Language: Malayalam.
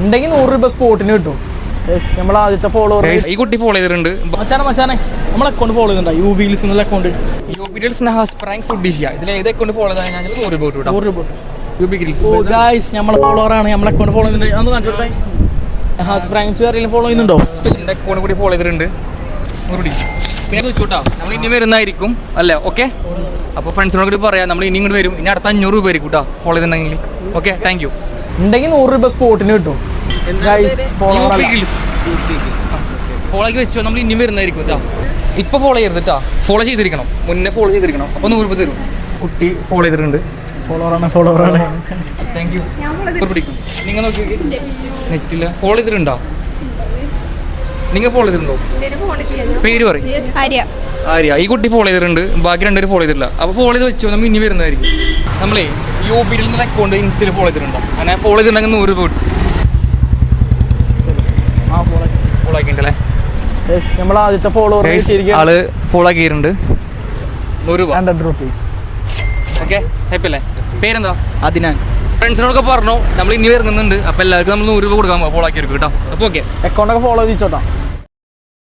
ഉണ്ടെങ്കിൽ 100 രൂപ സ്പോട്ടിന് കിട്ടും. നമ്മൾ ആദ്യത്തെ ഫോളോവർ ഈ കുട്ടി ഫോളോ ചെയ്തിട്ടുണ്ട്. മച്ചാനെ നമ്മളെ അക്കൗണ്ട് ഫോളോ ചെയ്തിട്ടുണ്ടോ? യൂബിൽസ് എന്നുള്ള അക്കൗണ്ട്. ഫുഡ് ഇതിൽ ഏത് അക്കൗണ്ട് ഫോളോ ചെയ്താൽ 100 രൂപ കിട്ടും. 100 രൂപ. നമ്മളെ ഫോളോവറാണ്. നമ്മളെ അക്കൗണ്ട് ഫോളോ ചെയ്യുന്നുണ്ട്. അതൊന്ന് കാണിച്ചു കൊടുത്തേ. ഹാസ് പ്രാങ്ക്സ് ആരെങ്കിലും ഫോളോ ചെയ്യുന്നുണ്ടോ? എൻ്റെ അക്കൗണ്ട് കൂടി ഫോളോ ചെയ്തിട്ടുണ്ട്. പിന്നെ ചോദിച്ചോട്ടാ, നമ്മൾ ഇനി വരുന്നതായിരിക്കും അല്ലേ? ഓക്കെ, അപ്പോൾ ഫ്രണ്ട്സിനോട് കൂടി പറയാം, നമ്മൾ ഇനി ഇങ്ങോട്ട് വരും. ഇനി അടുത്ത 500 രൂപ ആയിരിക്കും കേട്ടോ ഫോളോ ചെയ്തിട്ടുണ്ടെങ്കിൽ. Okay, thank you. ഉണ്ടെങ്കിൽ 100 രൂപ സ്പോട്ടിന് കിട്ടും. ഫോളോ ആക്കി വെച്ചോ, നമ്മൾ ഇനി വരുന്നതായിരിക്കും കേട്ടോ. ഇപ്പോൾ ഫോളോ ചെയ്യരുത് കേട്ടോ, ഫോളോ ചെയ്തിരിക്കണം, മുന്നേ ഫോളോ ചെയ്തിരിക്കണം. അപ്പോൾ 100 രൂപ തരും. കുട്ടി ഫോളോ ചെയ്തിട്ടുണ്ട്. ഫോളോവറാണ്. Thank you. പിടിക്കും. നിങ്ങൾ നോക്കി നെറ്റില്ല ഫോളോ ചെയ്തിട്ടുണ്ടോ? നിങ്ങൾ ഫോളോ ചെയ്തിട്ടുണ്ടോ? പേര് പറയും. ആര്യ. ഈ കുട്ടി ഫോളോ ചെയ്തിട്ടുണ്ട്, ബാക്കി 2 പേര് ഫോളോ ചെയ്തിട്ടില്ല. അപ്പോൾ ഫോളോ ചെയ്ത് വെച്ചോ, നമ്മൾ ഇനി വരുന്നതായിരിക്കും. നമ്മളേ യൂബിയിൽ നിന്നുള്ള അക്കൗണ്ട് ഇൻസ്റ്റയിൽ ഫോളോ ചെയ്തിട്ടുണ്ടോ? അങ്ങനെ ഫോളോ ചെയ്തിട്ടുണ്ടെങ്കിൽ 100 രൂപ കിട്ടും. ഫോളോ ആക്കിയിട്ടുണ്ടല്ലേ? നമ്മൾ ആദ്യത്തെ ഫോളോവർ ആള് ഫോളോ ആക്കിയിട്ടുണ്ട്. 100 രൂപ. 100 rupees. ഓക്കെ, ഹാപ്പി അല്ലേ? പേരെന്താ? അതിനാൻ. ഫ്രണ്ട്സിനോടൊക്കെ പറഞ്ഞു നമ്മൾ ഇനി വരുന്നുണ്ട്. അപ്പോൾ എല്ലാവർക്കും നമ്മൾ 100 രൂപ കൊടുക്കാൻ ഫോളോ ആക്കിയിരിക്കും കേട്ടോ. അപ്പോൾ ഓക്കെ, അക്കൗണ്ടൊക്കെ ഫോളോ ചെയ്തോട്ടാ.